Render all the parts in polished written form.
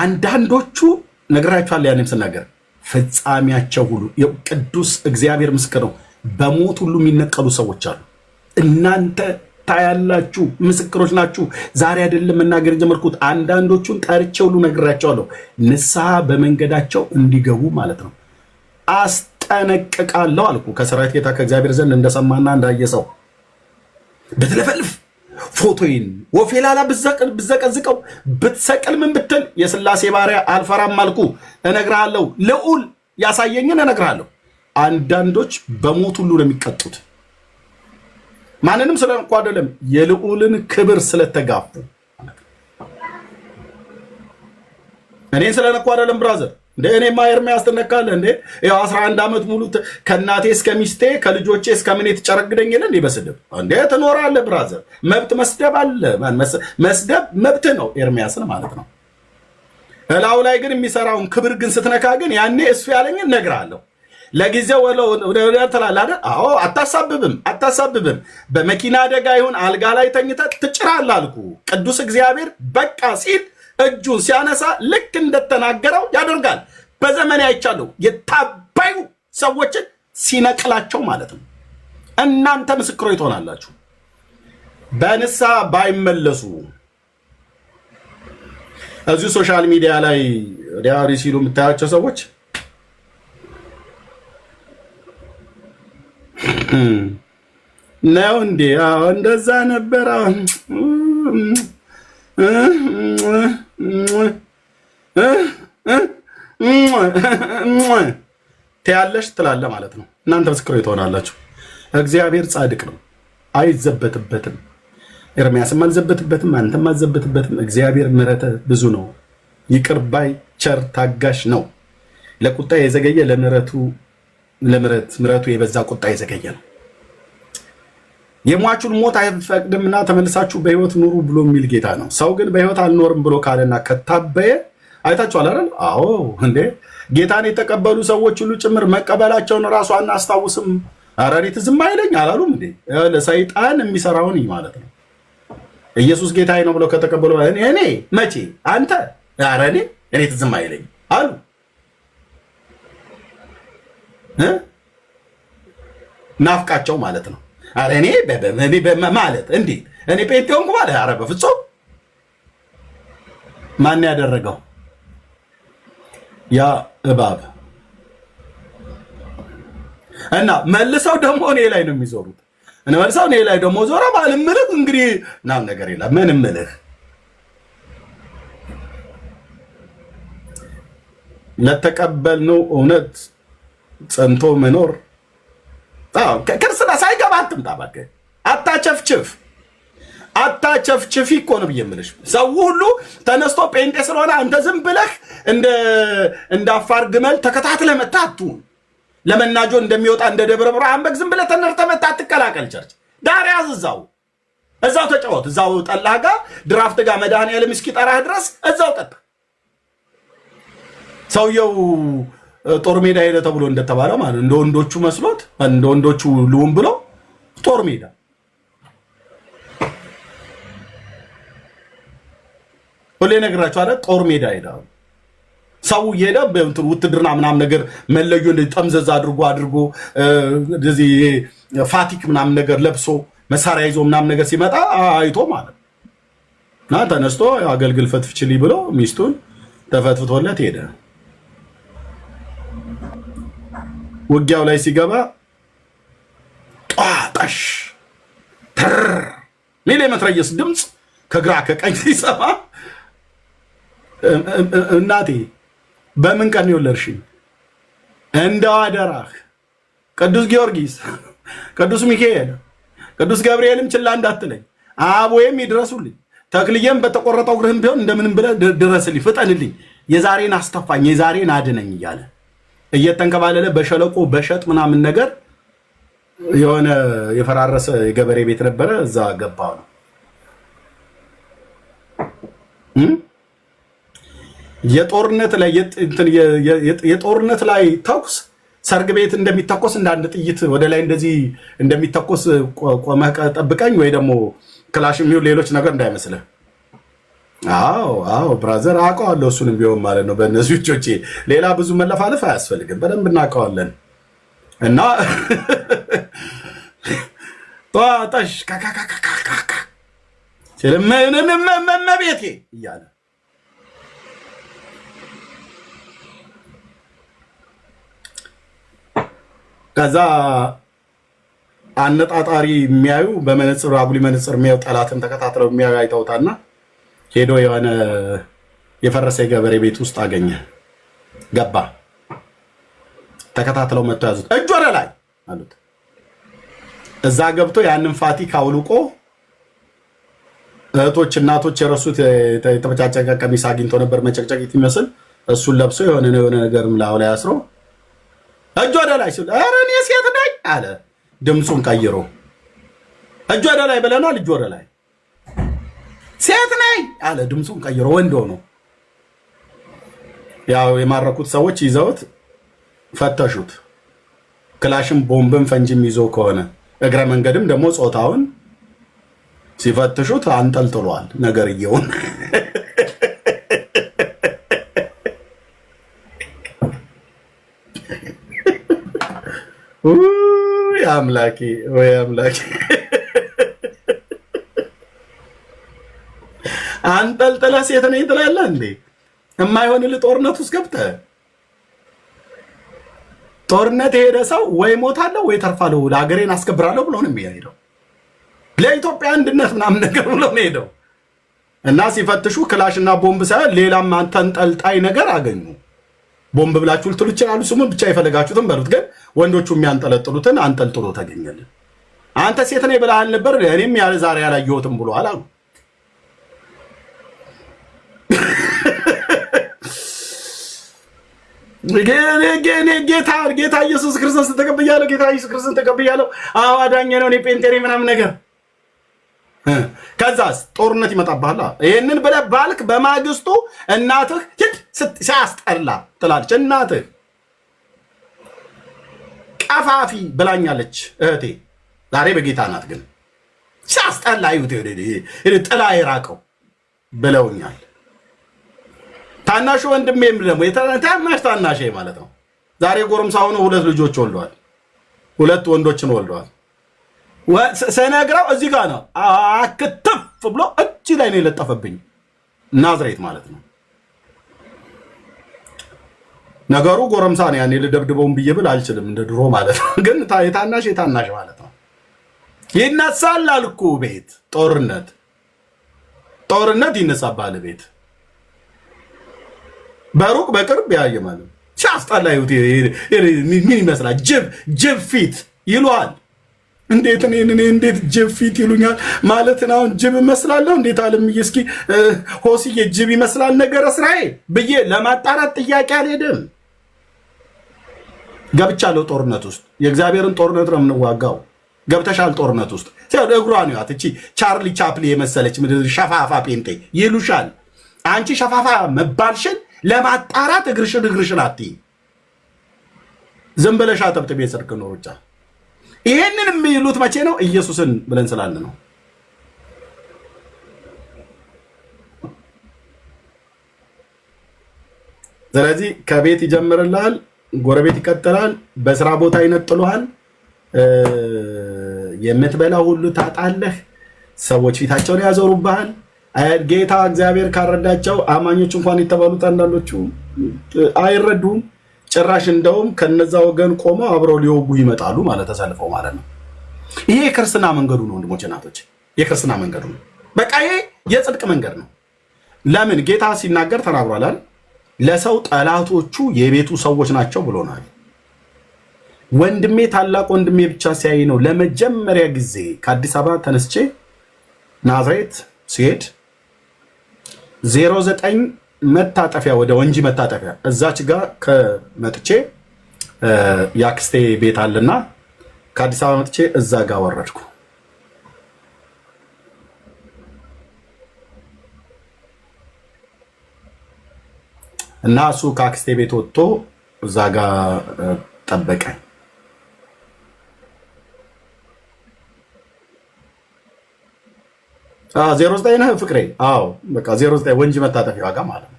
አንዳንዶቹ ነግራችኋል ያንም ስናገር ፍጻሜያቸው ሁሉ ቅዱስ እግዚአብሔር ምስክር ነው በሞት ሁሉ የሚነቀሉ ሰዎች አሉ እናንተ ታያላችሁ ምስክሮች ናችሁ ዛሬ አይደለም መናገር ጀመርኩት አንዳንዶቹን ጠርቼው ሁሉ ነግራቸዋለሁ ንስሐ በመንገዳቸው እንዲገቡ ማለት ነው አስጠነቅቃለሁ አልኩ ከሰራዊት ጌታ ከእግዚአብሔር ዘንድ እንደሰማና እንዳየሰው በተለፈልፍ ፎቶይን ወፌላላ ብዘቀዝቀው ብትሰቅል ምን ብትል የሥላሴ ባሪያ አልፈራም አልኩ እነግራለሁ ልዑል ያሳየኝን እነግራለሁ አንዳንዶች በሞት ሁሉ ነው የሚቀጡት ማንንም ስለንኳ አይደለም የልዑልን ክብር ስለተጋፉ እኔን ስለነኳ አይደለም ብራዘር እንደ እኔማ ኤርሚያስ ተነካለ እንደ ያው 11 ዓመት ሙሉ ከናቴ እስከ ሚስቴ ከልጆቼ እስከ ምን የተጨረግደኝ ይላል ይበስደብ እንደ ተኖራለ ብራዘር መብት መስደብ አለ መስደብ መብት ነው ኤርሚያስን ማለት ነው እላው ላይ ግን የሚሰራውን ክብር ግን ስትነካ ግን ያኔ እሱ ያለኝ እነግራለሁ ለጊዜው ወደ ተላላደ አዎ አታሳብብም በመኪና አደጋ ይሁን አልጋ ላይ ተኝተ ትጭራለህ አልኩ ቅዱስ እግዚአብሔር በቃ ሲል እጁን ሲያነሳ ልክ እንደተናገረው ያደርጋል በዘመን አይቻለሁ የታባዩ ሰዎችን ሲነቅላቸው ማለት ነው እናንተ ምስክሮች ትሆናላችሁ በንስሐ ባይመለሱ እዚህ ሶሻል ሚዲያ ላይ ዲያሪ ሲሉ የምታያቸው ሰዎች ነው እንዴ እንደዛ ነበር ተያለሽ ትላለ ማለት ነው እናንተ ምስክሮች ትሆናላችሁ እግዚአብሔር ጻድቅ ነው አይዘበትበትም ኤርሚያስም አልዘበትበትም አንተም አልዘበትበትም እግዚአብሔር ምሕረቱ ብዙ ነው ይቅር ባይ ቸር ታጋሽ ነው ለቁጣ የዘገየ ለምሕረቱ የበዛ ቁጣ የዘገየ ነው የሟቹን ሞት አይፈቅድምና ተመልሳችሁ በህይወት ኑሩ ብሎ የሚል ጌታ ነው ሰው ግን በህይወት አልኖርም ብሎ ካለና ከታበየ አይታችኋል አይደል አዎ እንዴ ጌታን የተቀበሉ ሰዎች ሁሉ ጭምር መቀበላቸውን ራሱ አናስታውስም አራሪት ዝም አይለኝ አላሉም እንዴ ለሰይጣን የሚሰራውን ማለት ነው ኢየሱስ ጌታዬ ነው ብሎ ከተቀበሉ እኔ መቼ አንተ አራኔ እኔ ዝም አይለኝ አሉ ናፍቃቸው ማለት ነው አረ እኔ ማለት እንዴ እኔ ጴንጤውን ማለት አረ በፍጹም ማን ያደረገው ያ እባብ እና መልሰው ደግሞ እኔ ላይ ነው የሚዞሩት እኔ መልሰው እኔ ላይ ደግሞ ዞራ ባልምልህ እንግዲህ ናም ነገር የለም ምን ምልህ ለተቀበልነው እውነት ጸንቶ መኖር ከርስና ሳይገባ አትምጣባከ አታቸፍችፍ እኮ ነው ብየምልሽ ሰው ሁሉ ተነስቶ ጴንጤ ስለሆነ አንተ ዝም ብለህ እንደ አፋር ግመል ተከታትለ መታቱ ለመናጆ እንደሚወጣ እንደ ደብረ ብርሃን በግ ዝም ብለህ ተነርተ መታ ትቀላቀል ቸርች ዳር ያዝ እዛው ተጫወት እዛው ጠላጋ ድራፍት ጋር መድኃኒዓለም እስኪጠራህ ድረስ እዛው ጠጣ ሰውየው ጦር ሜዳ ሄደ ተብሎ እንደተባለ ማለት እንደ ወንዶቹ መስሎት እንደ ወንዶቹ ልውም ብሎ ጦር ሜዳ ሁሌ ነግራችሁ አለ ጦር ሜዳ ሄዳው ሰው ይሄዳ በእንትን ውትድርና ምናምን ነገር መለዩ እንደ ጠምዘዝ አድርጎ እንደዚህ ፋቲክ ምናምን ነገር ለብሶ መሳሪያ ይዞ ምናምን ነገር ሲመጣ አይቶ ማለት ና ተነስቶ አገልግል ፈትፍችልኝ ብሎ ሚስቱን ተፈትፍቶለት ሄደ ውጊያው ላይ ሲገባ ጣጣሽ ሚሊ መትረየስ ድምጽ ከግራ ከቀኝ ሲሰማ እናቴ በምን ቀን ይወለርሽኝ እንደው አደራህ ቅዱስ ጊዮርጊስ ቅዱስ ሚካኤል ቅዱስ ገብርኤልም ችላ እንዳትለኝ አቦዬም ይድረሱልኝ ተክልዬም በተቆረጠው ግርህም ቢሆን እንደምንም ብለህ ድረስልኝ ፍጠንልኝ የዛሬን አስተፋኝ የዛሬን አድነኝ እያለ እየተንከባለለ በሸለቆ በሸጥ ምናምን ነገር የሆነ የፈራረሰ የገበሬ ቤት ነበረ እዛ ገባው ነው የጦርነት ላይ ተኩስ ሰርግ ቤት እንደሚተኮስ እንዳንድ ጥይት ወደ ላይ እንደዚህ እንደሚተኮስ ቆመህ ጠብቀኝ ወይ ደግሞ ክላሽ የሚው ሌሎች ነገር እንዳይመስልህ አዎ ብራዘር አውቀዋለሁ። እሱንም ቢሆን ማለት ነው በእነዚህ ልጆቼ ሌላ ብዙ መለፋለፍ አያስፈልግም። በደንብ እናውቀዋለን። እና ጧጣሽ ካካካካካ ስለመመመቤቴ እያለ ከዛ አነጣጣሪ የሚያዩ በመነጽር አጉሊ መነጽር የሚያዩ ጠላትን ተከታትለው የሚያዩ አይተውታና ሄዶ የሆነ የፈረሰ የገበሬ ቤት ውስጥ አገኘ። ገባ። ተከታትለው መጥቶ ያዙት። እጅ ወደ ላይ አሉት። እዛ ገብቶ ያንን ፋቲክ አውልቆ እህቶች እናቶች የረሱት የተመጫጨቀ ቀሚስ አግኝቶ ነበር መጨቅጨቂት ይመስል እሱን ለብሶ የሆነ ነገር ምላው ላይ አስሮ እጅ ወደ ላይ ሲል ኧረ እኔ ሴት ነኝ አለ። ድምፁን ቀይሮ እጅ ወደ ላይ ብለናል። እጅ ወደ ላይ ሴት ነኝ አለ። ድምፁን ቀይሮ ወንድ ሆኖ ያው የማረኩት ሰዎች ይዘውት ፈተሹት። ክላሽም ቦምብም ፈንጂም ይዞ ከሆነ እግረ መንገድም ደግሞ ጾታውን ሲፈትሹት አንጠልጥሏል ነገርየውን። አምላኬ ወይ አምላኬ አንጠልጥለህ ሴት ነኝ ትላለህ እንዴ? የማይሆንልህ ጦርነት ውስጥ ገብተህ ጦርነት የሄደ ሰው ወይ ሞታለሁ ወይ ተርፋለሁ ለሀገሬን አስከብራለሁ ብሎ ነው የሚሄደው። ለኢትዮጵያ አንድነት ምናምን ነገር ብሎ ነው ሄደው እና ሲፈትሹ ክላሽና ቦምብ ሳይሆን ሌላም ተንጠልጣይ ነገር አገኙ። ቦምብ ብላችሁ ልትሉ ይችላሉ። ስሙን ብቻ የፈለጋችሁትን በሉት። ግን ወንዶቹ የሚያንጠለጥሉትን አንጠልጥሎ ተገኘልን። አንተ ሴት ነኝ ብለሃል ነበር፣ እኔም ያለ ዛሬ ያላየሁትም ብሏል አሉ። ጌታ ኢየሱስ ክርስቶስ ተቀብያለሁ፣ ጌታ ኢየሱስ ክርስቶስ ተቀብያለሁ፣ አዋዳኝ ነው፣ እኔ ጴንጤ ምናምን ነገር። ከዛስ ጦርነት ይመጣብሃል። ይሄንን ብለህ ባልክ በማግስቱ እናትህ ሲያስጠላ ትላለች። እናትህ ቀፋፊ ብላኛለች እህቴ፣ ዛሬ በጌታ ናት። ግን ሲያስጠላ ይሁት ጥላ የራቀው ብለውኛል። ታናሹ ወንድሜም ደግሞ ታናሽ ማለት ነው። ዛሬ ጎረምሳ ሆኖ 2 ልጆች ወልደዋል። 2 ወንዶችን ወልደዋል። ስነግረው እዚህ ጋር ነው አክትፍ ብሎ እጅ ላይ ነው የለጠፈብኝ። ናዝሬት ማለት ነው ነገሩ። ጎረምሳ ነው ያኔ ልደብድበውን ብዬ ብል አልችልም እንደ ድሮ ማለት ነው። ግን የታናሽ ማለት ነው። ይነሳል አልኩ ቤት ጦርነት ይነሳባል ቤት በሩቅ በቅርብ ያየ ማለት ነው። ሲያስጠላ ይሁት ምን ይመስላል? ጅብ ፊት ይሉሃል። እንዴት እንዴት ጅብ ፊት ይሉኛል ማለት ነው? ጅብ እመስላለሁ እንዴት አለምዬ? እስኪ ሆስዬ ጅብ ይመስላል ነገር እስራኤል ብዬ ለማጣራት ጥያቄ አልሄድም። ገብቻለሁ ጦርነት ውስጥ። የእግዚአብሔርን ጦርነት ነው የምንዋጋው። ገብተሻል ጦርነት ውስጥ። እግሯ ነው ያት እቺ ቻርሊ ቻፕሊ የመሰለች ምድር ሸፋፋ ጴንጤ ይሉሻል። አንቺ ሸፋፋ መባልሽን ለማጣራት እግርሽን አትይ። ዝም ብለሽ አጠብጥቤ የጽድቅ ነው ሩጫ። ይሄንን የሚሉት መቼ ነው? ኢየሱስን ብለን ስላለ ነው። ስለዚህ ከቤት ይጀምርልሃል፣ ጎረቤት ይቀጥላል፣ በስራ ቦታ ይነጥሉሃል፣ የምትበላ ሁሉ ታጣለህ፣ ሰዎች ፊታቸውን ያዞሩብሃል። ጌታ እግዚአብሔር ካረዳቸው አማኞች እንኳን የተባሉት አንዳንዶቹ አይረዱም። ጭራሽ እንደውም ከነዛ ወገን ቆመው አብረው ሊወጉ ይመጣሉ ማለት ተሰልፈው ማለት ነው። ይሄ የክርስትና መንገዱ ነው ወንድሞች እናቶች፣ የክርስትና መንገዱ ነው። በቃ ይሄ የጽድቅ መንገድ ነው። ለምን ጌታ ሲናገር ተናግሯል አይደል? ለሰው ጠላቶቹ የቤቱ ሰዎች ናቸው ብሎናል። ወንድሜ ታላቅ ወንድሜ ብቻ ሲያይ ነው ለመጀመሪያ ጊዜ ከአዲስ አበባ ተነስቼ ናዝሬት ሲሄድ 09 መታጠፊያ ወደ ወንጂ መታጠፊያ እዛች ጋር ከመጥቼ ያክስቴ ቤት አለና ከአዲስ አበባ መጥቼ እዛ ጋር ወረድኩ እና እሱ ከአክስቴ ቤት ወጥቶ እዛ ጋር ጠበቀኝ። 09 ነህ ፍቅሬ? አዎ በቃ 09 ወንጂ መታጠፊያ ዋጋ ማለት ነው።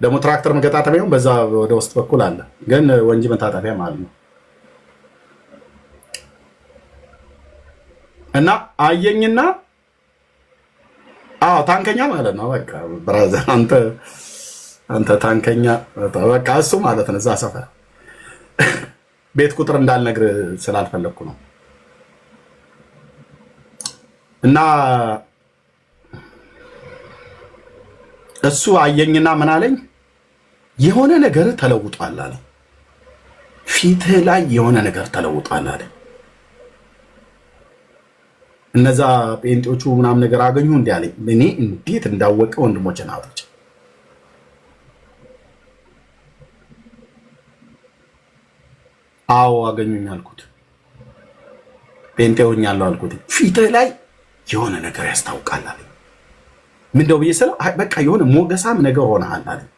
ደግሞ ትራክተር መገጣጠሚያው በዛ ወደ ውስጥ በኩል አለ፣ ግን ወንጂ መታጠፊያ ማለት ነው። እና አየኝና ታንከኛ ማለት ነው። በቃ ብራዘር አንተ ታንከኛ በቃ እሱ ማለት ነው። እዛ ሰፈር ቤት ቁጥር እንዳልነግር ስላልፈለኩ ነው። እና እሱ አየኝና ምን አለኝ፣ የሆነ ነገር ተለውጧል አለ። ፊትህ ላይ የሆነ ነገር ተለውጧል አለ። እነዛ ጴንጤዎቹ ምናምን ነገር አገኙ እንዲህ አለኝ። እኔ እንዴት እንዳወቀ ወንድሞችን አውጥቼ አገኙኝ አልኩት። ጴንጤ ሆኛለሁ አልኩት። ፊትህ ላይ የሆነ ነገር ያስታውቃል አለኝ። ምንድነው ብዬ ስለው በቃ የሆነ ሞገሳም ነገር ሆነሃል አለኝ።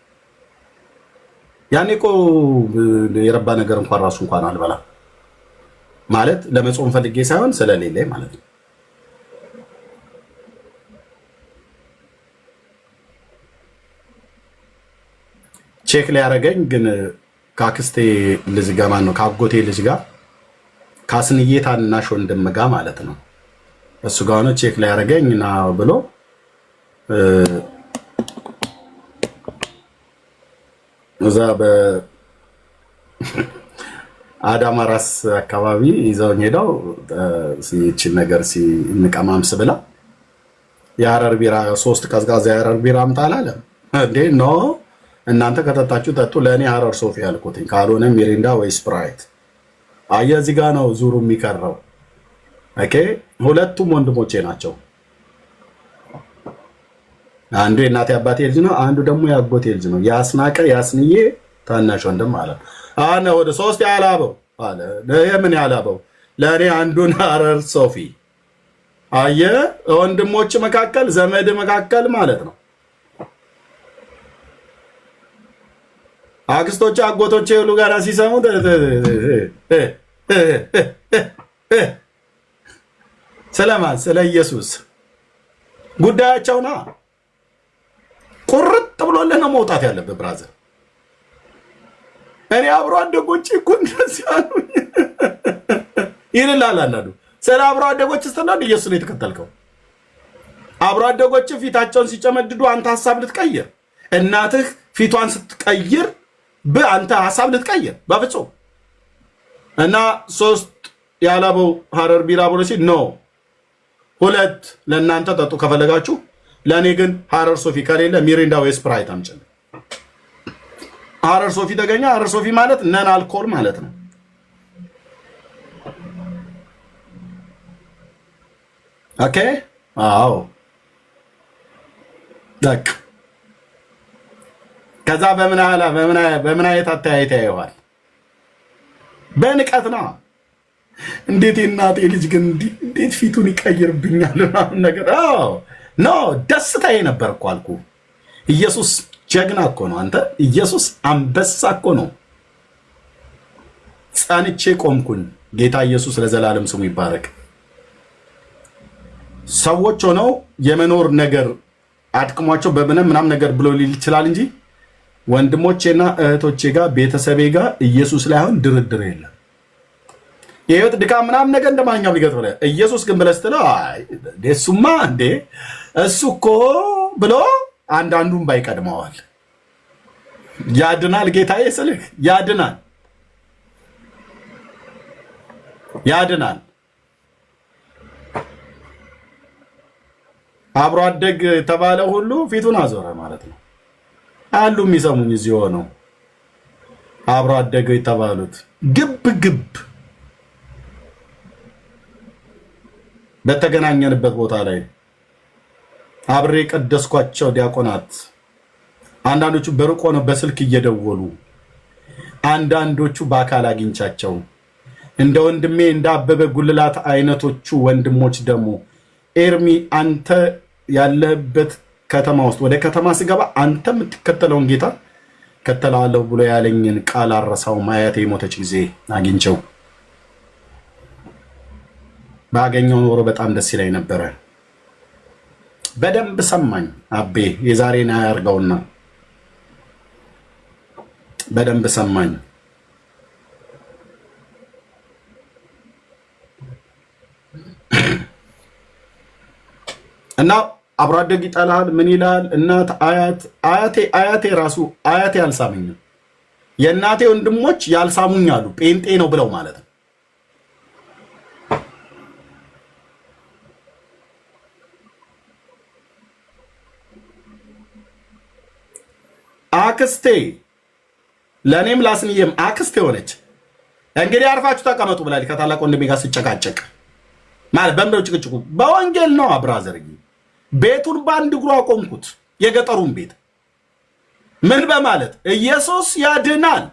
ያኔ እኮ የረባ ነገር እንኳን ራሱ እንኳን አልበላ ማለት ለመጾም ፈልጌ ሳይሆን ስለሌለ ማለት ነው። ቼክ ሊያደርገኝ ግን ካክስቴ ልጅ ጋር ማን ነው ካጎቴ ልጅ ጋር ካስንዬ ታናሽ ወንድም ጋር ማለት ነው። እሱ ጋር ነው ቼክ ሊያደርገኝ ና ብሎ እዛ በአዳማ ራስ አካባቢ ይዘውኝ ሄደው ሲችን ነገር ሲንቀማምስ ብላ የሐረር ቢራ 3 ቀዝቃዛ የሐረር ቢራ አምጣ አለ እንዴ ኖ እናንተ ከተጣችሁ ጠጡ፣ ለእኔ ሐረር ሶፊ ያልኩትኝ፣ ካልሆነ ሚሪንዳ ወይ ስፕራይት። አየህ እዚህ ጋር ነው ዙሩ የሚቀረው። ኦኬ ሁለቱም ወንድሞቼ ናቸው። አንዱ የእናቴ አባቴ ልጅ ነው፣ አንዱ ደግሞ የአጎቴ ልጅ ነው። ያስናቀ ያስንዬ ታናሽ ወንድም ማለት ነው። ወደ 3 ያላበው አለ። ለምን ያላበው? ለእኔ አንዱን ሐረር ሶፊ። አየህ ወንድሞች መካከል ዘመድ መካከል ማለት ነው። አክስቶች አጎቶች ሁሉ ጋር ሲሰሙ ስለማን ስለ ኢየሱስ ጉዳያቸውና ቁርጥ ብሎልህ ነው መውጣት ያለብህ ብራዘር። እኔ አብሮ አደጎች እኮ እንደዚህ አሉኝ ይልላል አንዳንዱ። ስለ አብሮ አደጎች ስትናድ ኢየሱስ ነው የተከተልከው። አብሮ አደጎች ፊታቸውን ሲጨመድዱ አንተ ሐሳብ ልትቀይር፣ እናትህ ፊቷን ስትቀይር በአንተ ሐሳብ ልትቀይር በፍጹም። እና 3 ያላበው ሐረር ቢራ ብሎ ሲል ኖ 2 ለእናንተ ጠጡ ከፈለጋችሁ፣ ለእኔ ግን ሐረር ሶፊ ከሌለ ሚሪንዳ ወይ ስፕራይት አምጪልኝ። ሐረር ሶፊ ተገኘ። ሐረር ሶፊ ማለት ነን አልኮል ማለት ነው። ኦኬ አዎ ደቅ ከዛ በምን አይነት አተያየት ያየዋል? በንቀት ነው። እንዴት የእናቴ ልጅ ግን እንዴት ፊቱን ይቀይርብኛል ምናምን ነገር። ኖ ደስታዬ ነበር እኮ አልኩ። ኢየሱስ ጀግና እኮ ነው። አንተ ኢየሱስ አንበሳ እኮ ነው። ጸንቼ ቆምኩኝ። ጌታ ኢየሱስ ለዘላለም ስሙ ይባረክ። ሰዎች ሆነው የመኖር ነገር አድክሟቸው ምናምን ነገር ብሎ ሊል ይችላል እንጂ ወንድሞቼና እህቶቼ ጋር ቤተሰቤ ጋር ኢየሱስ ላይ አሁን ድርድር የለም። የህይወት ድካም ምናምን ነገር እንደማንኛውም ሊገጥም ብለህ ኢየሱስ ግን ብለህ ስትለው አይ እሱማ እንዴ እሱ እኮ ብሎ አንዳንዱን ባይቀድመዋል። ያድናል ጌታዬ ስልህ ያድናል። አብሮ አደግ ተባለ ሁሉ ፊቱን አዞረ ማለት ነው። አሉ የሚሰሙኝ እዚህ ሆነው አብሮ አደገ የተባሉት ግብ በተገናኘንበት ቦታ ላይ አብሬ ቀደስኳቸው ዲያቆናት፣ አንዳንዶቹ በርቆ ነው በስልክ እየደወሉ፣ አንዳንዶቹ በአካል አግኝቻቸው እንደ ወንድሜ እንደ አበበ ጉልላት አይነቶቹ ወንድሞች ደግሞ ኤርሚ አንተ ያለበት ከተማ ውስጥ ወደ ከተማ ስገባ አንተ የምትከተለውን ጌታ ከተላለሁ ብሎ ያለኝን ቃል አረሳው። ማያቴ የሞተች ጊዜ አግኝቸው ባገኘው ኖሮ በጣም ደስ ይለኝ ነበረ። በደንብ ሰማኝ አቤ። የዛሬን አያርገውና በደንብ ሰማኝ። እና አብሮ አደግ ይጠላል ምን ይላል? እናት አያቴ ራሱ አያቴ አልሳመኝም። የእናቴ ወንድሞች ያልሳሙኝ አሉ። ጴንጤ ነው ብለው ማለት ነው። አክስቴ ለእኔም ላስንዬም አክስቴ ሆነች። እንግዲህ አርፋችሁ ተቀመጡ ብላለች ከታላቅ ወንድሜ ጋር ስጨቃጨቅ ማለት በምለው ጭቅጭቁ በወንጌል ነው። አብራዘር ቤቱን በአንድ እግሩ አቆምኩት። የገጠሩን ቤት ምን በማለት ኢየሱስ ያድናል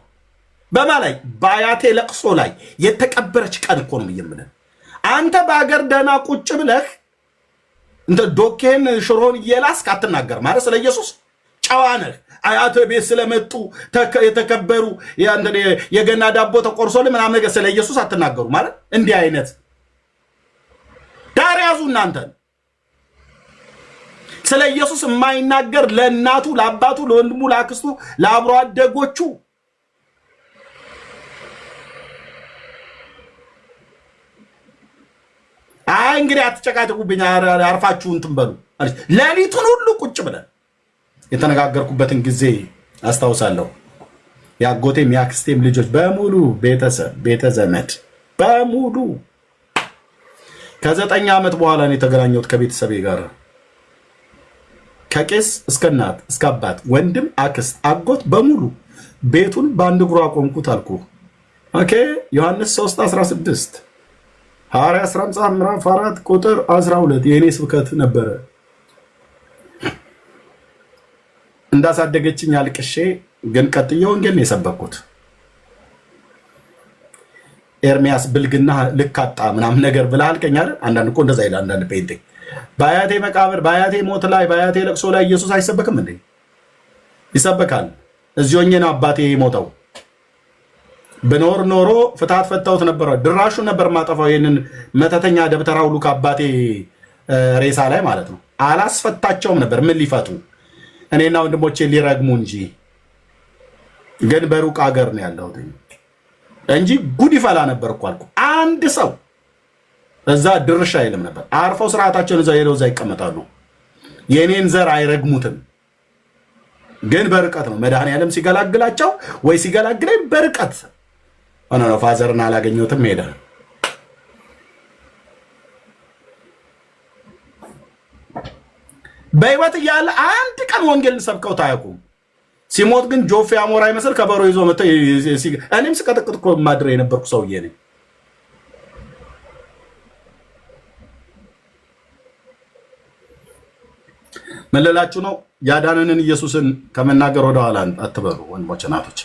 በማላይ በአያቴ ለቅሶ ላይ የተቀበረች ቀን እኮ ነው የምልህ። አንተ በአገር ደህና ቁጭ ብለህ እንደ ዶኬን ሽሮን እየላስክ አትናገር ማለት ስለ ኢየሱስ ጨዋ ነህ። አያተ ቤት ስለመጡ የተከበሩ የገና ዳቦ ተቆርሶልህ ምናምን ነገር ስለ ኢየሱስ አትናገሩ ማለት እንዲህ አይነት ዳር ያዙ እናንተ። ስለ ኢየሱስ የማይናገር ለእናቱ፣ ለአባቱ፣ ለወንድሙ፣ ለአክስቱ፣ ለአብሮ አደጎቹ አይ እንግዲህ አትጨቃጨቁብኝ፣ አርፋችሁ እንትን በሉ። ሌሊቱን ሁሉ ቁጭ ብለን የተነጋገርኩበትን ጊዜ አስታውሳለሁ። ያጎቴም ያክስቴም ልጆች በሙሉ ቤተዘመድ በሙሉ ከ9 ዓመት በኋላ ነው የተገናኘሁት ከቤተሰቤ ጋር። ከቄስ እስከ እናት እስከ አባት፣ ወንድም፣ አክስት፣ አጎት በሙሉ ቤቱን በአንድ እግሩ አቆምኩት አልኩ። ኦኬ ዮሐንስ 3:16 ሐዋርያት ሥራ ምዕራፍ 4 ቁጥር 12 የኔ ስብከት ነበረ። እንዳሳደገችኝ አልቅሼ ግን ቀጥዬ ወንጌል ነው የሰበኩት። ኤርሚያስ ብልግና ልካጣ ምናምን ነገር ብለህ አልከኝ አይደል? አንዳንድ እኮ እንደዛ ይላል አንዳንድ ፔንቴ። በአያቴ መቃብር፣ በአያቴ ሞት ላይ፣ በአያቴ ለቅሶ ላይ ኢየሱስ አይሰበክም እንዴ? ይሰበካል። እዚህ ሆኜ ነው አባቴ ሞተው። ብኖር ኖሮ ፍትሐት ፈታሁት ነበረ። ድራሹን ነበር ማጠፋው። ይህንን መተተኛ ደብተራ ሁሉ ከአባቴ ሬሳ ላይ ማለት ነው። አላስፈታቸውም ነበር። ምን ሊፈቱ እኔና ወንድሞቼ ሊረግሙ እንጂ። ግን በሩቅ ሀገር ነው ያለሁት እንጂ ጉድ ይፈላ ነበር እኮ አልኩ። አንድ ሰው እዛ ድርሻ አይልም ነበር። አርፈው ስርዓታቸውን እዛ ሄደው እዛ ይቀመጣሉ። የኔን ዘር አይረግሙትም። ግን በርቀት ነው መድኃኔዓለም ሲገላግላቸው ወይ ሲገላግለኝ በርቀት ሆነ ነው። ፋዘርን አላገኘሁትም ሄደ። በህይወት እያለ አንድ ቀን ወንጌል ሰብከው ታያቁም። ሲሞት ግን ጆፌ አሞራ ይመስል ከበሮ ይዞ መጥቶ እኔም ስቀጥቅጥ እኮ ማድረ የነበርኩ ሰውዬ ነኝ። ምን ልላችሁ ነው? ያዳነንን ኢየሱስን ከመናገር ወደ ኋላ አትበሉ ወንድሞች፣ እናቶች።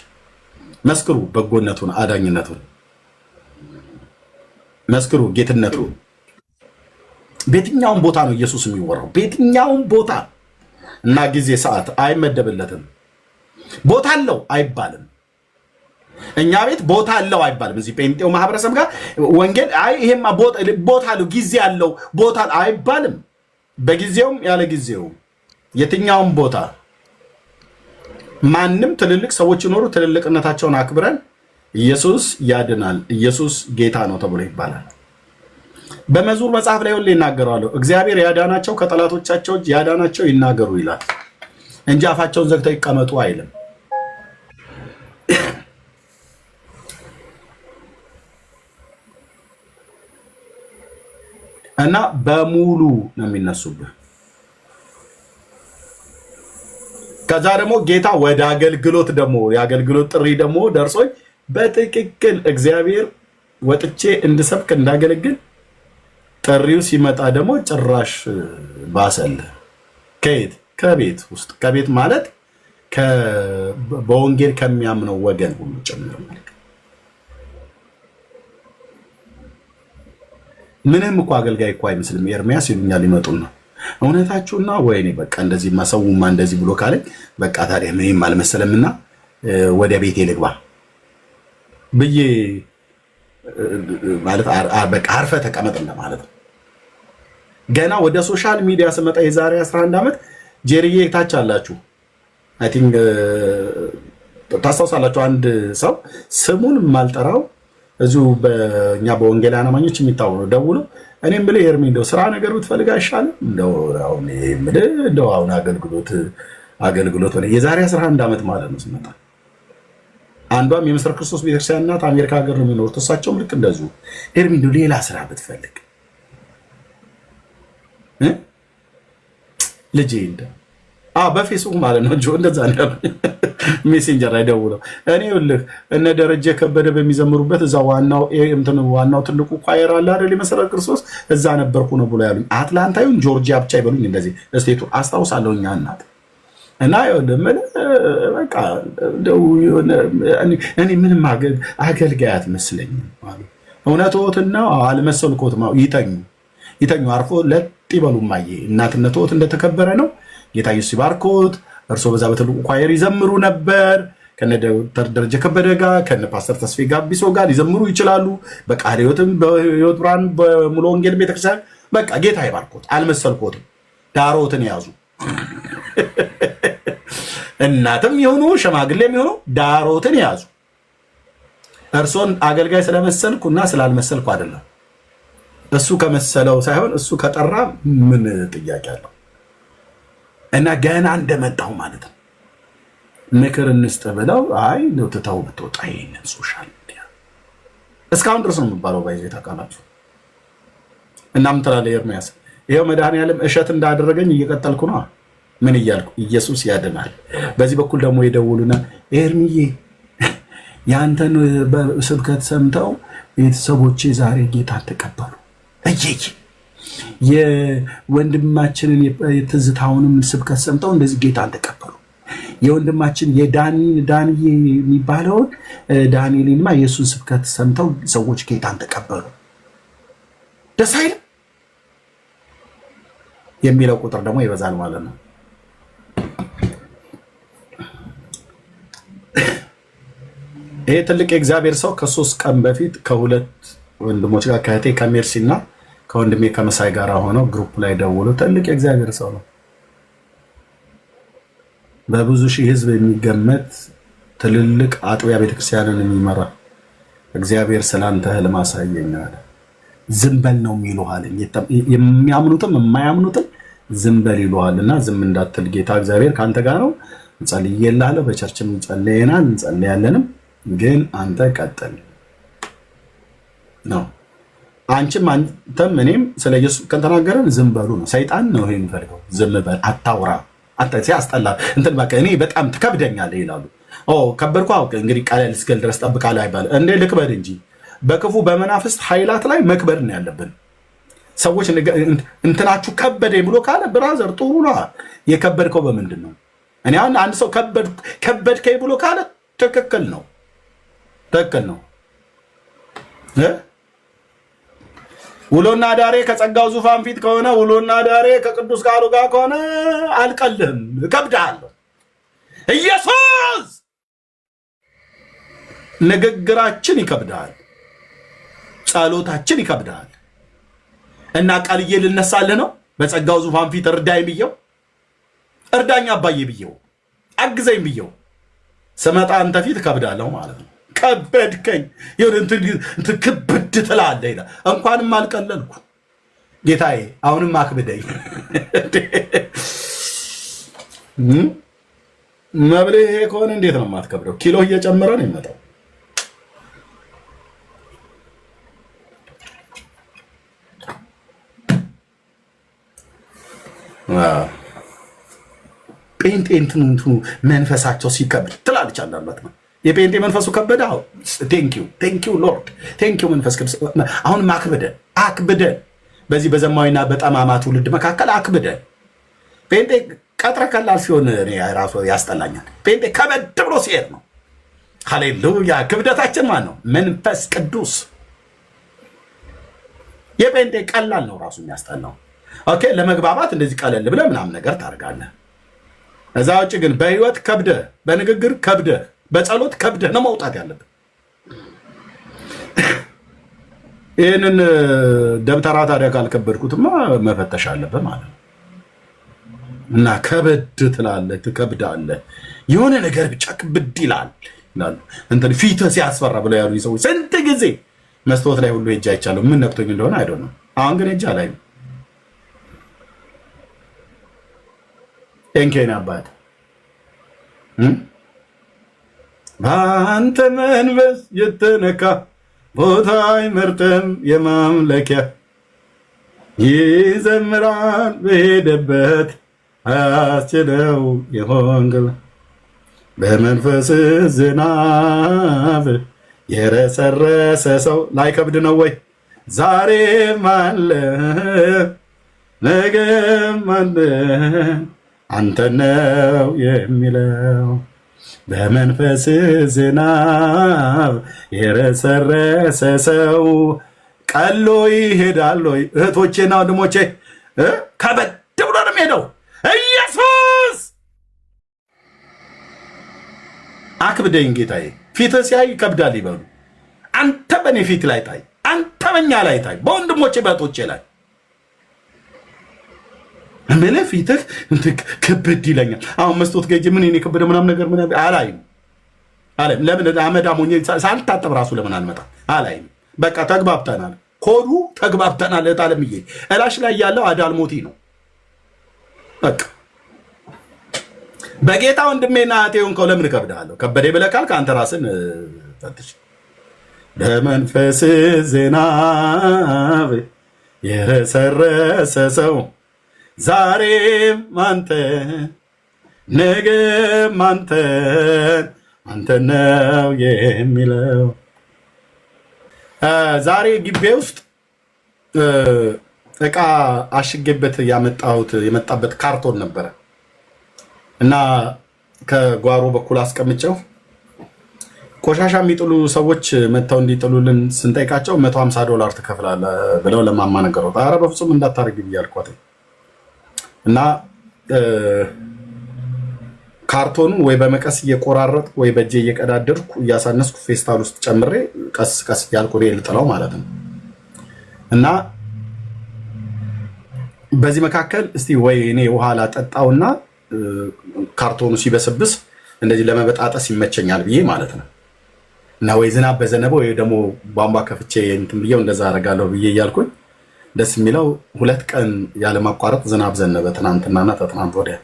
መስክሩ በጎነቱን፣ አዳኝነቱን መስክሩ፣ ጌትነቱን። በየትኛውም ቦታ ነው ኢየሱስ የሚወራው። በየትኛውም ቦታ እና ጊዜ ሰዓት አይመደብለትም። ቦታ አለው አይባልም። እኛ ቤት ቦታ አለው አይባልም። እዚህ ጴንጤው ማህበረሰብ ጋር ወንጌል አይ ይሄማ ቦታ አለው ጊዜ አለው ቦታ አይባልም። በጊዜውም ያለ ጊዜውም የትኛውም ቦታ ማንም ትልልቅ ሰዎች ይኖሩ ትልልቅነታቸውን አክብረን ኢየሱስ ያድናል፣ ኢየሱስ ጌታ ነው ተብሎ ይባላል። በመዝሙር መጽሐፍ ላይ ሁሌ ይናገራሉ። እግዚአብሔር ያዳናቸው ከጠላቶቻቸው እጅ ያዳናቸው ይናገሩ ይላል እንጂ አፋቸውን ዘግተው ይቀመጡ አይልም። እና በሙሉ ነው የሚነሱብህ። ከዛ ደግሞ ጌታ ወደ አገልግሎት ደግሞ የአገልግሎት ጥሪ ደግሞ ደርሶኝ በትክክል እግዚአብሔር ወጥቼ እንድሰብክ እንዳገለግል ጥሪው ሲመጣ ደግሞ ጭራሽ ባሰል። ከየት? ከቤት ውስጥ። ከቤት ማለት በወንጌል ከሚያምነው ወገን ሁሉ ጭምር ማለት ምንም እኮ አገልጋይ እኮ አይመስልም። ኤርሚያስ ይሉኛል ይመጡና እውነታችሁና ወይኔ በቃ እንደዚህ ማሰውማ እንደዚህ ብሎ ካለኝ በቃ ታዲያ ምንም አልመሰለምና ወደ ቤቴ ልግባ ብዬ ማለት በቃ አርፈ ተቀመጥ እንደማለት ነው። ገና ወደ ሶሻል ሚዲያ ስመጣ የዛሬ 11 ዓመት ጄሪዬ ታች አላችሁ አይ ቲንክ ታስታውሳላችሁ። አንድ ሰው ስሙን ማልጠራው እዚሁ በእኛ በወንጌላውያን አማኞች የሚታወቅ ነው። ደውሎ እኔም ብለህ ኤርሚ እንደው ስራ ነገር ብትፈልግ አይሻልም? እንደው አሁን አገልግሎት ሆነ የዛሬ 11 ዓመት ማለት ነው ስመጣ አንዷም የምስራቅ ክርስቶስ ቤተክርስቲያን እናት አሜሪካ ሀገር ነው የሚኖሩት። እሳቸውም ልክ እንደዚሁ ኤርሚ እንደው ሌላ ስራ ብትፈልግ ልጄ እንደው በፌስቡክ ማለት ነው እንጂ እንደዛ ነው ሜሴንጀር ላይ ደውለው እኔ ልህ እነ ደረጀ ከበደ በሚዘምሩበት እዛ ዋናው ትልቁ ኳየር አለ አይደል የመሰረት ክርስቶስ እዛ ነበርኩ ነው ብሎ ያሉኝ። አትላንታዩን ጆርጂያ ብቻ ይበሉኝ እንደዚህ ስቴቱ አስታውሳለሁ። እኛ እናት እና በቃ እኔ ምንም አገልጋይ አትመስለኝም አሉ። እውነትዎትና አልመሰልኩትም። ይተኙ አርፎ ለጥ ይበሉ ማየ እናትነትዎት እንደተከበረ ነው። ጌታ ኢየሱስ ይባርኮት። እርሶ በዛ በትልቁ ኳየር ይዘምሩ ነበር ከነ ዶክተር ደረጀ ከበደ ጋር ከነ ፓስተር ተስፋዬ ጋቢሶ ጋር ይዘምሩ ይችላሉ። በቃለ ሕይወትም በሕይወት ብርሃን በሙሉ ወንጌል ቤተክርስቲያን በቃ ጌታ ይባርኮት። አልመሰልኮትም። ዳሮትን ያዙ። እናትም ይሁኑ ሽማግሌም ይሁኑ ዳሮትን ያዙ። እርሶን አገልጋይ ስለመሰልኩና ስላልመሰልኩ አይደለም። እሱ ከመሰለው ሳይሆን እሱ ከጠራ ምን ጥያቄ አለው? እና ገና እንደመጣው ማለት ነው ምክር እንስጥ ብለው አይ ነው ትተው ብትወጣ ይሄንን ሶሻል ሚዲያ እስካሁን ድረስ ነው የሚባለው ባይዘ ታውቃላችሁ። እናም ተላለ ኤርሚያስ ይሄው መድኃኒዓለም እሸት እንዳደረገኝ እየቀጠልኩ ነው። ምን እያልኩ ኢየሱስ ያድናል። በዚህ በኩል ደግሞ የደውሉና ኤርሚዬ ያንተን በስብከት ሰምተው ቤተሰቦቼ ዛሬ ጌታን ተቀበሉ። እየይ የወንድማችንን የትዝታውንም ስብከት ሰምተው እንደዚህ ጌታን ተቀበሉ። የወንድማችን ዳንኤል የሚባለውን ዳንኤልንማ የእሱን ስብከት ሰምተው ሰዎች ጌታን ተቀበሉ። ደስ አይልም? የሚለው ቁጥር ደግሞ ይበዛል ማለት ነው። ይሄ ትልቅ የእግዚአብሔር ሰው ከ3 ቀን በፊት ከሁለት ወንድሞች ጋር ከእህቴ ከሜርሲና ከወንድሜ ከመሳይ ጋር ሆነው ግሩፕ ላይ ደውሎ ትልቅ የእግዚአብሔር ሰው ነው። በብዙ ሺህ ህዝብ የሚገመት ትልልቅ አጥቢያ ቤተክርስቲያንን የሚመራ እግዚአብሔር ስላንተ ህልም አሳየኝ አለ። ዝም በል ነው የሚሉሃል። የሚያምኑትም የማያምኑትም ዝም በል ይሉሃልና ዝም እንዳትል ጌታ እግዚአብሔር ካንተ ጋር ነው። እንጸልይልሃለሁ። በቸርችም እንጸልየናል እንጸልያለንም። ግን አንተ ቀጥል ነው። አንተም እኔም ስለ ኢየሱስ ከተናገረን ዝም በሉ ነው። ሰይጣን ነው ይሄን የሚፈልገው። ዝም በል አታውራ፣ ሲያስጠላ እንትን በቃ እኔ በጣም ትከብደኛለህ ይላሉ። ከበድኩ አውቅ እንግዲህ ቀለል እስክል ድረስ ጠብቃለህ አይባልም እንዴ? ልክበድ እንጂ በክፉ በመናፍስት ኃይላት ላይ መክበድ ነው ያለብን። ሰዎች እንትናችሁ ከበደኝ ብሎ ካለ ብራዘር ጥሩ ነው። የከበድከው በምንድን ነው? እኔ አንድ ሰው ከበድከኝ ብሎ ካለ ትክክል ነው። ውሎና ዳሬ ከጸጋው ዙፋን ፊት ከሆነ ውሎና ዳሬ ከቅዱስ ቃሉ ጋር ከሆነ አልቀልህም፣ እከብድሃለሁ። ኢየሱስ ንግግራችን ይከብዳል፣ ጸሎታችን ይከብዳል። እና ቃልዬ ልነሳልህ ነው በጸጋው ዙፋን ፊት እርዳኝ ብየው፣ እርዳኝ አባዬ ብየው፣ አግዘኝ ብየው ስመጣ አንተ ፊት እከብዳለሁ ማለት ነው። ከበድከኝ እንትን ክብድ ትላለህ ይላል። እንኳንም አልቀለልኩ ጌታዬ፣ አሁንም አክብደኝ። መብልህ ይሄ ከሆነ እንዴት ነው የማትከብደው? ኪሎ እየጨመረ ነው የሚመጣው። ጴንጤ እንትኑ መንፈሳቸው ሲከብድ ትላለች አንዳንዷት ነው። የጴንጤ መንፈሱ ከበደ። ቴንኪው ሎርድ፣ ቴንኪው መንፈስ ቅዱስ። አሁን አክብደን በዚህ በዘማዊና በጠማማ ትውልድ መካከል አክብደን። ጴንጤ ቀጥረ ቀላል ሲሆን ራሱ ያስጠላኛል። ጴንጤ ከበድ ብሎ ሲሄድ ነው። ሃሌሉያ! ክብደታችን ማን ነው? መንፈስ ቅዱስ። የጴንጤ ቀላል ነው ራሱ የሚያስጠላው። ኦኬ፣ ለመግባባት እንደዚህ ቀለል ብለህ ምናምን ነገር ታደርጋለህ። እዛ ውጭ ግን በህይወት ከብደህ፣ በንግግር ከብደህ፣ በጸሎት ከብደህ ነው መውጣት ያለብን። ይህንን ደብተራ ታዲያ ካልከበድኩትማ መፈተሽ አለብህ ማለት ነው። እና ከበድ ትላለህ፣ ትከብዳለህ። የሆነ ነገር ብቻ ክብድ ይላል እንትን ፊትህ ሲያስፈራ ብለው ያሉ ሰዎች ስንት ጊዜ መስታወት ላይ ሁሉ ሄጄ አይቻለሁ። ምን ነክቶኝ እንደሆነ አይደለም ነው። አሁን ግን ሄጄ አላይም። ቴንኬን አባት በአንተ መንፈስ የተነካ ቦታ አይመርጥም የማምለኪያ ይዘምራል በሄደበት አያስችለው የሆንግል በመንፈስ ዝናብ የረሰረሰ ሰው ላይ ከብድ ነው ወይ? ዛሬም አለ ነገም አለ አንተ ነው የሚለው በመንፈስ ዝናብ የረሰረሰ ሰው ቀሎ ይሄዳል ወይ? እህቶቼና ወንድሞቼ ከበድ ብሎ ነው የሚሄደው። ኢየሱስ አክብደኝ ጌታዬ። ፊትህ ሲያይ ይከብዳል ይበሉ። አንተ በእኔ ፊት ላይ ታይ፣ አንተ በእኛ ላይ ታይ፣ በወንድሞቼ በእህቶቼ ላይ ምን ፊትህ ክብድ ይለኛል። አሁን መስቶት ገጅ ምን እኔ ክብድ ምናምን ነገር ምን አላይም አላይም። ለምን አመዳም ሆኜ ሳልታጠብ ራሱ ለምን አልመጣም አላይም። በቃ ተግባብተናል፣ ኮዱ ተግባብተናል። እጣለምዬ እላሽ ላይ ያለው አዳልሞቲ ነው። በቃ በጌታ ወንድሜና እህቴ ሆንከው ለምን እከብድሃለሁ? ከበዴ ብለህ ካልክ አንተ ራስን ፈትሽ። በመንፈስ ዝናብ የረሰረሰ ሰው ዛሬም አንተን ነገም አንተ ነው የሚለው። ዛሬ ግቤ ውስጥ እቃ አሽጌበት የመጣበት ካርቶን ነበረ እና ከጓሮ በኩል አስቀምጨው ቆሻሻ የሚጥሉ ሰዎች መጥተው እንዲጥሉልን ስንጠይቃቸው $150 ትከፍላለህ ብለው ለማማ ነገረው። ኧረ በፍጹም እንዳታርግ ብያልኳት እና ካርቶኑ ወይ በመቀስ እየቆራረጥኩ ወይ በእጄ እየቀዳደርኩ እያሳነስኩ ፌስታል ውስጥ ጨምሬ ቀስ ቀስ እያልኩ ልጥለው ማለት ነው። እና በዚህ መካከል እስቲ ወይ እኔ ውሃ ላጠጣውና ካርቶኑ ሲበስብስ እንደዚህ ለመበጣጠስ ይመቸኛል ብዬ ማለት ነው። እና ወይ ዝናብ በዘነበ ወይ ደግሞ ቧንቧ ከፍቼ እንትን ብዬው እንደዛ አደርጋለሁ ብዬ እያልኩኝ ደስ የሚለው 2 ቀን ያለማቋረጥ ዝናብ ዘነበ፣ ትናንትናና ተትናንት ወዲያ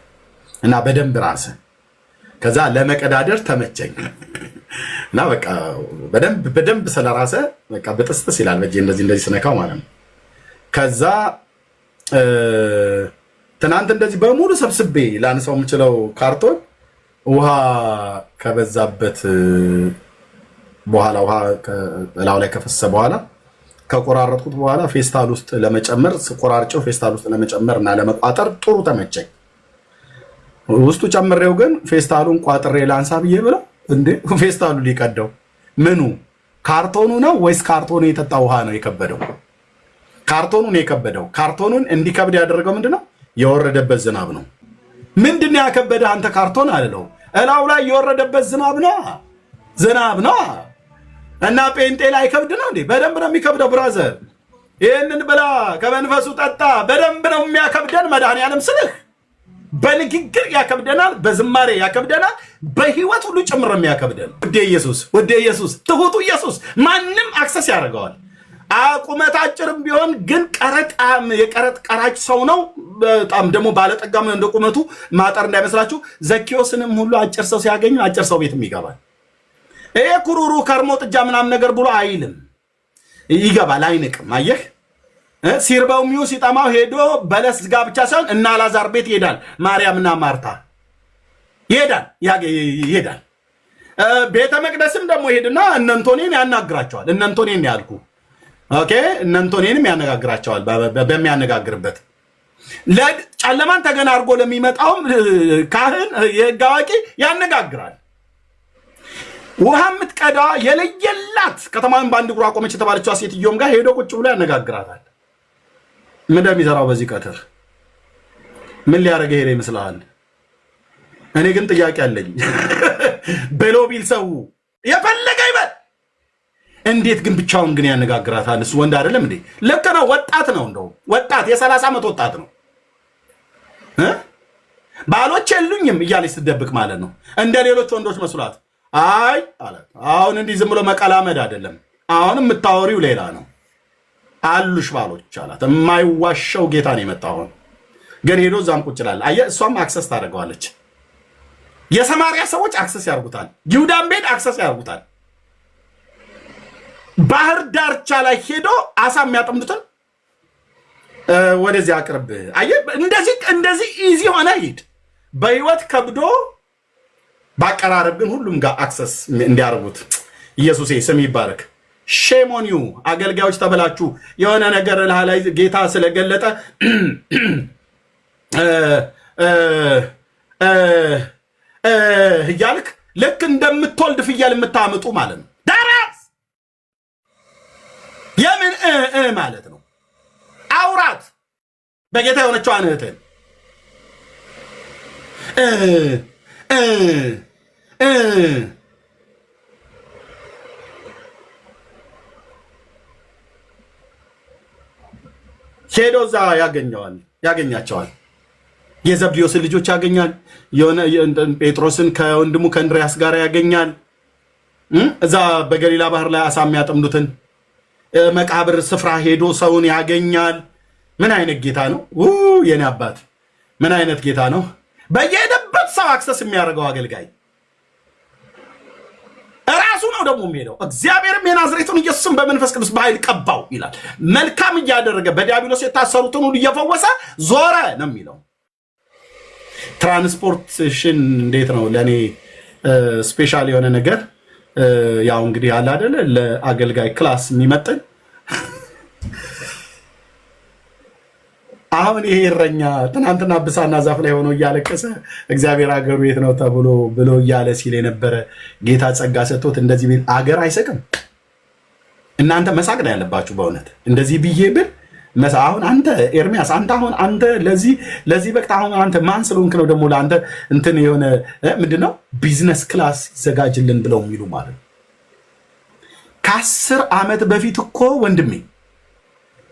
እና በደንብ ራስ ከዛ ለመቀዳደር ተመቸኝ እና በቃ በደንብ ስለራሰ በቃ በጥስጥስ ይላል በእጄ እንደዚህ ስነካው ማለት ነው። ከዛ ትናንት እንደዚህ በሙሉ ሰብስቤ ላንሳው የምችለው ካርቶን ውሃ ከበዛበት በኋላ ውሃ ከላው ላይ ከፈሰሰ በኋላ ከቆራረጥኩት በኋላ ፌስታል ውስጥ ለመጨመር ቆራርጬው ፌስታል ውስጥ ለመጨመር እና ለመቋጠር ጥሩ ተመቸኝ። ውስጡ ጨምሬው ግን ፌስታሉን ቋጥሬ ላንሳ ብዬ ብለው እንዴ ፌስታሉ ሊቀደው ምኑ ካርቶኑ ነው ወይስ ካርቶኑ የጠጣ ውሃ ነው የከበደው? ካርቶኑ ነው የከበደው። ካርቶኑን እንዲከብድ ያደረገው ምንድነው? የወረደበት ዝናብ ነው። ምንድነው ያከበደ አንተ ካርቶን አለው? እላው ላይ የወረደበት ዝናብ ነው። እና ጴንጤ ላይ ከብድ ነው እንዴ? በደንብ ነው የሚከብደው ብራዘር። ይህንን ብላ ከመንፈሱ ጠጣ። በደንብ ነው የሚያከብደን መድኃኒዓለም ስልህ በንግግር ያከብደናል፣ በዝማሬ ያከብደናል፣ በህይወት ሁሉ ጭምር የሚያከብደን ወደ ኢየሱስ ትሁቱ ኢየሱስ ማንም አክሰስ ያደርገዋል። ቁመት አጭርም ቢሆን ግን የቀረጥ ቀራጭ ሰው ነው። በጣም ደግሞ ባለጠጋም እንደ ቁመቱ ማጠር እንዳይመስላችሁ። ዘኪዮስንም ሁሉ አጭር ሰው ሲያገኙ አጭር ሰው ቤትም ይገባል። ይሄ ኩሩሩ ከርሞ ጥጃ ምናምን ነገር ብሎ አይልም፣ ይገባል፣ አይንቅም። አየህ ሲርበው ሚው ሲጠማው ሄዶ በለስ ጋር ብቻ ሳይሆን እና አልዓዛር ቤት ይሄዳል። ማርያምና ማርታ ይሄዳል። ቤተ መቅደስም ደግሞ ይሄድና እነንቶኔን ያናግራቸዋል። እነንቶኔን ያልኩ ኦኬ፣ እነንቶኔንም ያነጋግራቸዋል። በሚያነጋግርበት ጨለማን ተገና አድርጎ ለሚመጣውም ካህን የሕግ አዋቂ ያነጋግራል። ውሃ የምትቀዳ የለየላት ከተማን በአንድ እግሯ ቆመች የተባለችዋ ሴትዮም ጋር ሄዶ ቁጭ ብሎ ያነጋግራታል። ምን እንደሚሰራው በዚህ ቀትር ምን ሊያደርገ ሄደ ይመስልሃል? እኔ ግን ጥያቄ አለኝ። በሎቢል ሰው የፈለገ ይበል እንዴት ግን ብቻውን ግን ያነጋግራታል? እሱ ወንድ አይደለም እንዴ? ልክ ነው፣ ወጣት ነው። እንደው ወጣት የ30 ዓመት ወጣት ነው። ባሎች የሉኝም እያለች ስትደብቅ ማለት ነው። እንደ ሌሎች ወንዶች መስሏት አይ አላት። አሁን እንዲህ ዝም ብሎ መቀላመድ አይደለም። አሁን የምታወሪው ሌላ ነው። አሉሽ ባሎች አላት። የማይዋሸው ጌታ ነው የመጣው። አሁን ግን ሄዶ እዛም ቁጭ ይላል። አየህ፣ እሷም አክሰስ ታደርገዋለች። የሰማሪያ ሰዎች አክሰስ ያርጉታል። ይሁዳም ቤት አክሰስ ያርጉታል። ባህር ዳርቻ ላይ ሄዶ አሳ የሚያጠምዱትን ወደዚህ አቅርብ። አየህ፣ እንደዚህ ኢዚ ሆነ ሂድ። በህይወት ከብዶ ባቀራረብ ግን ሁሉም ጋር አክሰስ እንዲያርጉት ኢየሱስ ስም ይባረክ። ሼሞን ዩ አገልጋዮች ተበላችሁ። የሆነ ነገር ላይ ጌታ ስለገለጠ እያልክ ልክ እንደምትወልድ ፍየል የምታምጡ ማለት ነው። ዳራስ የምን ማለት ነው? አውራት በጌታ የሆነችዋን እህትን ሄዶ እዛ ያገኛቸዋል። የዘብዴዎስን ልጆች ያገኛል። ጴጥሮስን ከወንድሙ ከእንድርያስ ጋር ያገኛል። እዛ በገሊላ ባህር ላይ አሳ የሚያጠምዱትን መቃብር ስፍራ ሄዶ ሰውን ያገኛል። ምን አይነት ጌታ ነው የኔ አባት! ምን አይነት ጌታ ነው! በየሄደበት ሰው አክሰስ የሚያደርገው አገልጋይ ራሱ ነው ደግሞ የሚሄደው። እግዚአብሔርም የናዝሬቱን ኢየሱስን በመንፈስ ቅዱስ በኃይል ቀባው ይላል። መልካም እያደረገ በዲያብሎስ የታሰሩትን ሁሉ እየፈወሰ ዞረ ነው የሚለው። ትራንስፖርቴሽን እንዴት ነው? ለእኔ ስፔሻል የሆነ ነገር ያው እንግዲህ አለ አይደለ፣ ለአገልጋይ ክላስ የሚመጥን አሁን ይሄ እረኛ ትናንትና ብሳና ዛፍ ላይ ሆኖ እያለቀሰ እግዚአብሔር አገሩ የት ነው ተብሎ ብሎ እያለ ሲል የነበረ ጌታ ጸጋ ሰጥቶት እንደዚህ ቤት አገር አይሰቅም። እናንተ መሳቅ ነው ያለባችሁ በእውነት እንደዚህ ብዬ ብል አሁን አንተ ኤርሚያስ አንተ ለዚህ በቃ አሁን አንተ ማን ስለሆንክ ነው ደግሞ ለአንተ እንትን የሆነ ምንድነው ቢዝነስ ክላስ ይዘጋጅልን ብለው የሚሉ ማለት ከ10 ዓመት በፊት እኮ ወንድሜ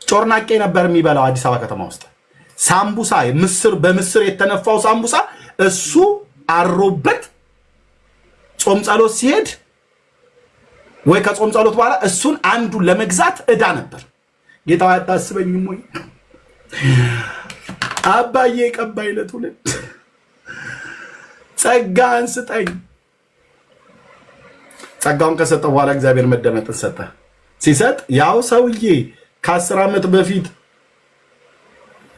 ጮርናቄ ነበር የሚበላው አዲስ አበባ ከተማ ውስጥ ሳምቡሳ በምስር የተነፋው ሳምቡሳ እሱ አሮበት ጾም ጸሎት ሲሄድ ወይ ከጾም ጸሎት በኋላ እሱን አንዱ ለመግዛት እዳ ነበር። ጌታ አታስበኝም ወይ አባዬ? ቀባይ ለትውልድ ጸጋን ስጠኝ። ጸጋውን ከሰጠ በኋላ እግዚአብሔር መደመጥን ሰጠ። ሲሰጥ ያው ሰውዬ ከ10 ዓመት በፊት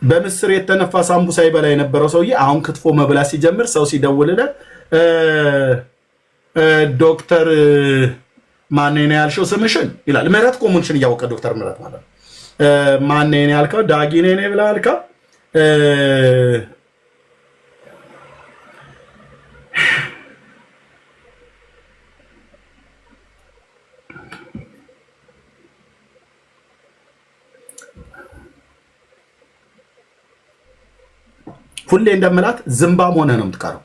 በምስር የተነፋ ሳምቡሳ ይበላ የነበረው ሰውዬ አሁን ክትፎ መብላት ሲጀምር ሰው ሲደውልለት ዶክተር ማን ነው ያልሽው ስምሽን ይላል። ምህረት ኮሙንሽን እያወቀ ዶክተር ምህረት ማለት ነው። ማን ነው ያልከው? ዳጊ ነኝ ብለህ አልከው። ሁሌ እንደምላት ዝምባም ሆነ ነው የምትቀረው።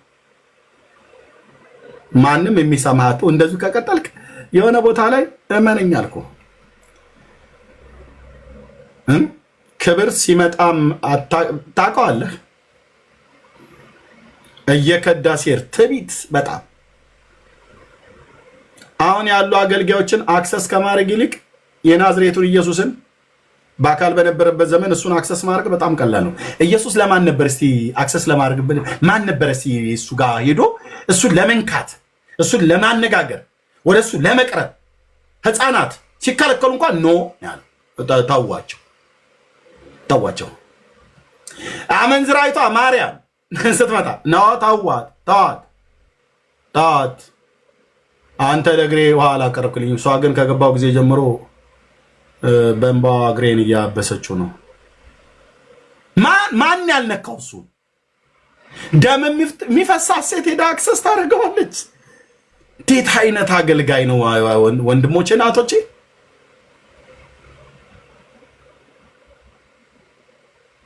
ማንም የሚሰማህ እንደዚሁ ከቀጠልክ የሆነ ቦታ ላይ እመነኝ አልኩህ። ክብር ሲመጣም ታውቀዋለህ። እየከዳ ሲር ትቢት በጣም አሁን ያሉ አገልጋዮችን አክሰስ ከማድረግ ይልቅ የናዝሬቱን ኢየሱስን በአካል በነበረበት ዘመን እሱን አክሰስ ማድረግ በጣም ቀላል ነው። ኢየሱስ ለማን ነበር እስቲ አክሰስ ለማድረግ ማን ነበር እስቲ እሱ ጋር ሄዶ እሱን ለመንካት እሱን ለማነጋገር ወደ እሱ ለመቅረብ ህፃናት ሲከለከሉ እንኳን ኖ ያለ ተዋቸው። አመንዝራይቷ ማርያም ስትመጣ ነው ተዋት አንተ ለእግሬ ውሃ አላቀረብክልኝ። እሷ ግን ከገባው ጊዜ ጀምሮ በእንባዋ እግሬን እያበሰችው ነው። ማን ያልነካው? እሱ ደም የሚፈሳት ሴት ሄዳ አክሰስ ታደርገዋለች። እንዴት አይነት አገልጋይ ነው ወንድሞቼ ናቶቼ!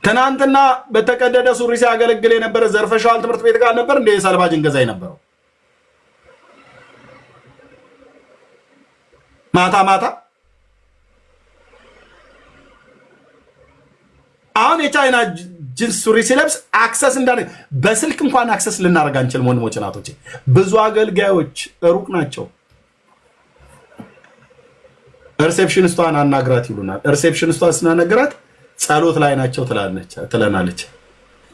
ትናንትና በተቀደደ ሱሪ ሲያገለግል የነበረ ዘርፈሻል ትምህርት ቤት ጋር ነበር እንደ ሰልባጅን ገዛ የነበረው ማታ ማታ አሁን የቻይና ጂንስ ሱሪ ሲለብስ አክሰስ እንዳለ በስልክ እንኳን አክሰስ ልናደርግ አንችልም። ወንድሞች ናቶች ብዙ አገልጋዮች ሩቅ ናቸው። ሪሴፕሽኒስቷን አናግራት ይሉናል። ሪሴፕሽኒስቷን ስናነግራት ጸሎት ላይ ናቸው ትለናለች።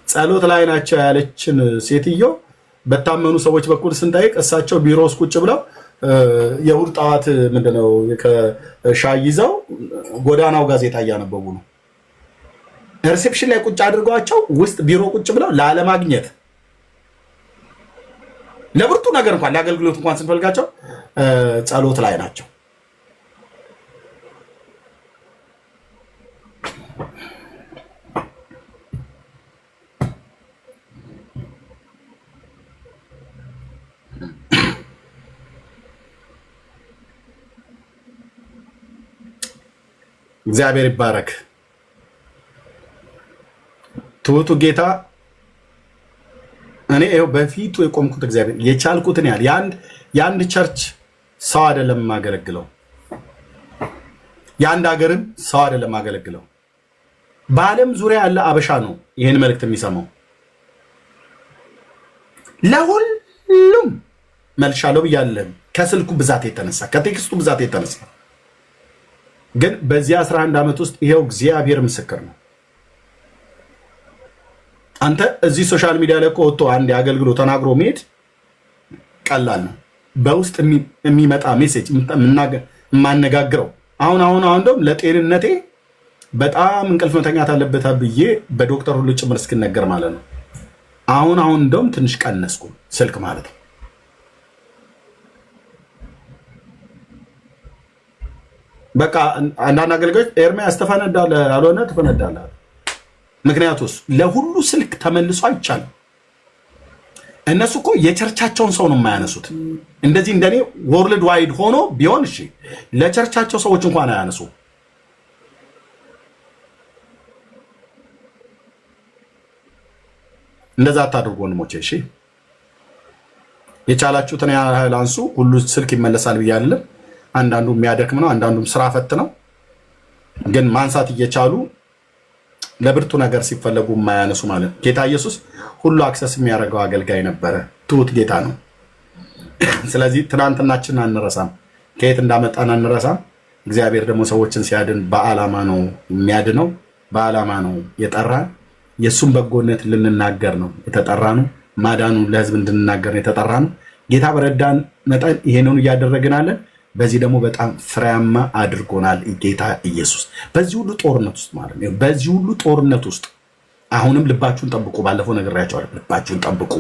ጸሎት ላይ ናቸው ያለችን ሴትዮ በታመኑ ሰዎች በኩል ስንጠይቅ እሳቸው ቢሮ ውስጥ ቁጭ ብለው የእሑድ ጠዋት ምንድነው ከሻይ ይዘው ጎዳናው ጋዜጣ እያነበቡ ነው። ሪሴፕሽን ላይ ቁጭ አድርገዋቸው ውስጥ ቢሮ ቁጭ ብለው ላለማግኘት ለብርቱ ነገር እንኳን ለአገልግሎት እንኳን ስንፈልጋቸው ጸሎት ላይ ናቸው። እግዚአብሔር ይባረክ። ትሁቱ ጌታ እኔ ይኸው በፊቱ የቆምኩት እግዚአብሔር የቻልኩትን ያህል የአንድ ቸርች ሰው አይደለም የማገለግለው፣ የአንድ ሀገርን ሰው አይደለም የማገለግለው። በዓለም ዙሪያ ያለ አበሻ ነው ይህን መልእክት የሚሰማው። ለሁሉም መልሻለሁ ብያለሁ። ከስልኩ ብዛት የተነሳ ከቴክስቱ ብዛት የተነሳ ግን በዚህ 11 ዓመት ውስጥ ይሄው እግዚአብሔር ምስክር ነው። አንተ እዚህ ሶሻል ሚዲያ ላይ ወጥቶ አንድ አገልግሎት ተናግሮ መሄድ ቀላል ነው። በውስጥ የሚመጣ ሜሴጅ የማነጋግረው አሁን እንደውም ለጤንነቴ በጣም እንቅልፍ መተኛት አለበት ብዬ በዶክተር ሁሉ ጭምር እስክነገር ማለት ነው። አሁን እንደውም ትንሽ ቀነስኩ ስልክ ማለት ነው። በቃ አንዳንድ አገልጋዮች ኤርሚያስ ተፈነዳለህ አልሆነ ተፈነዳለህ። ምክንያቱስ ለሁሉ ስልክ ተመልሶ አይቻልም። እነሱ እኮ የቸርቻቸውን ሰው ነው የማያነሱት። እንደዚህ እንደኔ ወርልድ ዋይድ ሆኖ ቢሆን እሺ፣ ለቸርቻቸው ሰዎች እንኳን አያነሱ። እንደዛ አታድርጉ ወንድሞቼ። እሺ የቻላችሁትን ያህል አንሱ። ሁሉ ስልክ ይመለሳል ብያለሁ። አንዳንዱ የሚያደክም ነው፣ አንዳንዱም ስራ ፈት ነው። ግን ማንሳት እየቻሉ ለብርቱ ነገር ሲፈለጉ የማያነሱ ማለት ጌታ ኢየሱስ ሁሉ አክሰስ የሚያደርገው አገልጋይ ነበረ። ትሁት ጌታ ነው። ስለዚህ ትናንትናችን አንረሳም፣ ከየት እንዳመጣን አንረሳም። እግዚአብሔር ደግሞ ሰዎችን ሲያድን በዓላማ ነው የሚያድነው፣ በዓላማ ነው የጠራን። የእሱም በጎነት ልንናገር ነው የተጠራ ነው። ማዳኑን ለህዝብ እንድንናገር ነው የተጠራ ነው። ጌታ በረዳን መጠን ይሄንን እያደረግናለን። በዚህ ደግሞ በጣም ፍሬያማ አድርጎናል ጌታ ኢየሱስ። በዚህ ሁሉ ጦርነት ውስጥ ማለት ነው፣ በዚህ ሁሉ ጦርነት ውስጥ አሁንም ልባችሁን ጠብቁ። ባለፈው ነግሬያቸዋለሁ። ልባችሁን ጠብቁ።